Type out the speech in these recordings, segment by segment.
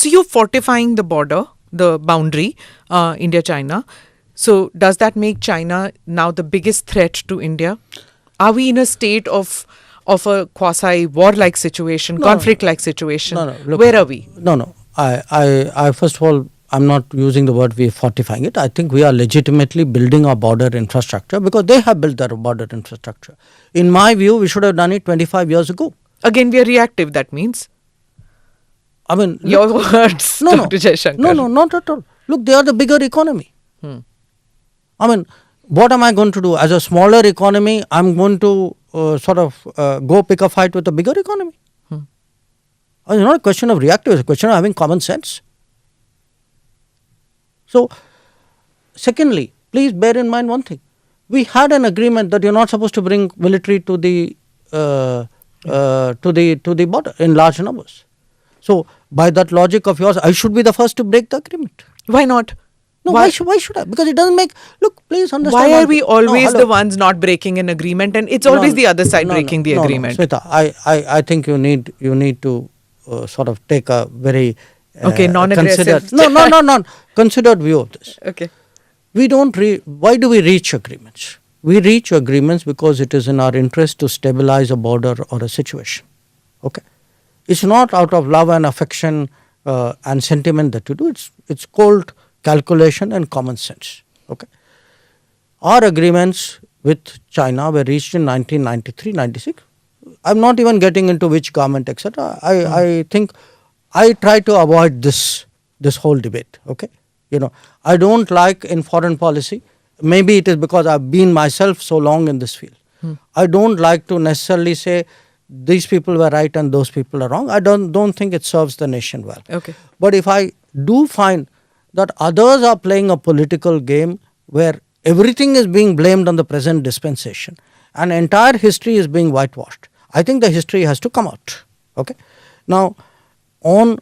So you're fortifying the border, the boundary, India-China. So does that make China now the biggest threat to India? Are we in a state of a quasi-war-like situation, conflict-like situation? No, look, where are we? No. I first of all, I'm not using the word we're fortifying it. I think we are legitimately building our border infrastructure because they have built their border infrastructure. In my view, we should have done it 25 years ago. Again, we are reactive, that means. I mean, Your words, Dr. Jaishankar. No, not at all. Look, they are the bigger economy. I mean, what am I going to do? As a smaller economy, I'm going to go pick a fight with a bigger economy. It's not a question of reactive, it's a question of having common sense. So, secondly, please bear in mind one thing. We had an agreement that you're not supposed to bring military to the border in large numbers. So, by that logic of yours, I should be the first to break the agreement. Why not? No, why should I? Because it doesn't make... Look, please understand... Why are we always the ones not breaking an agreement, and it's always the other side breaking the agreement? Smita, I think you need to take a very... non-aggressive... considered view of this. Okay. Why do we reach agreements? We reach agreements because it is in our interest to stabilize a border or a situation. Okay. It's not out of love and affection and sentiment that you do. It's cold calculation and common sense. Okay. Our agreements with China were reached in 1993-96. I'm not even getting into which government, etc. I think I try to avoid this whole debate. Okay. I don't like in foreign policy. Maybe it is because I've been myself so long in this field. I don't like to necessarily say these people were right and those people are wrong. I don't think it serves the nation well. Okay. But if I do find that others are playing a political game where everything is being blamed on the present dispensation and entire history is being whitewashed, I think the history has to come out. Okay. Now, on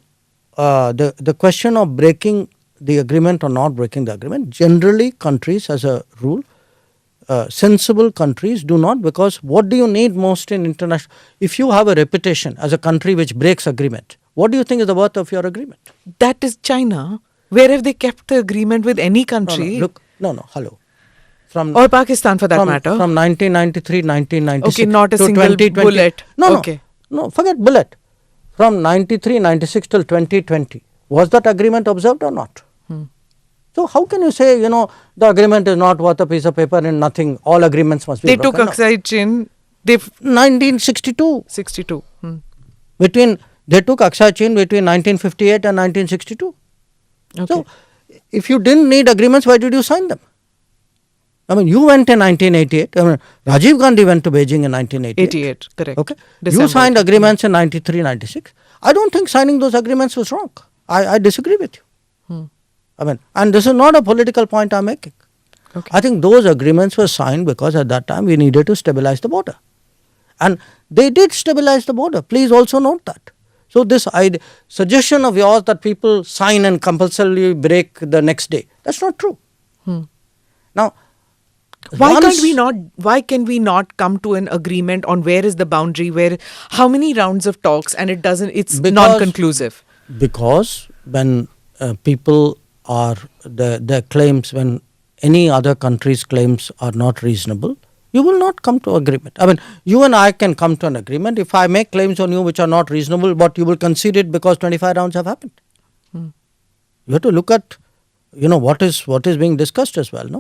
the question of breaking the agreement or not breaking the agreement, generally countries as a rule, sensible countries do not, because what do you need most in international... If you have a reputation as a country which breaks agreement, what do you think is the worth of your agreement? That is China. Where have they kept the agreement with any country? Hello. Or Pakistan for that matter. From 1993, 1996 okay, not a to single 2020. bullet. No, forget bullet. From 93, 96 till 2020, was that agreement observed or not? So how can you say, the agreement is not worth a piece of paper and nothing, all agreements must be They broken? took Aksai Chin. 1962. 62. They took Aksai Chin between 1958 and 1962. Okay. So, if you didn't need agreements, why did you sign them? I mean, you went in 1988. Rajiv Gandhi went to Beijing in 1988. 88, correct. Okay. December. You signed agreements in 93, 96. I don't think signing those agreements was wrong. I disagree with you. And this is not a political point I'm making. Okay. I think those agreements were signed because at that time we needed to stabilize the border. And they did stabilize the border. Please also note that. So this suggestion of yours that people sign and compulsorily break the next day, that's not true. Now, why can we not come to an agreement on where is the boundary, how many rounds of talks, and it's non-conclusive? Because when people are, their claims, when any other country's claims are not reasonable, you will not come to agreement. I mean, you and I can come to an agreement. If I make claims on you which are not reasonable, but you will concede it because 25 rounds have happened. You have to look at, what is being discussed as well, no?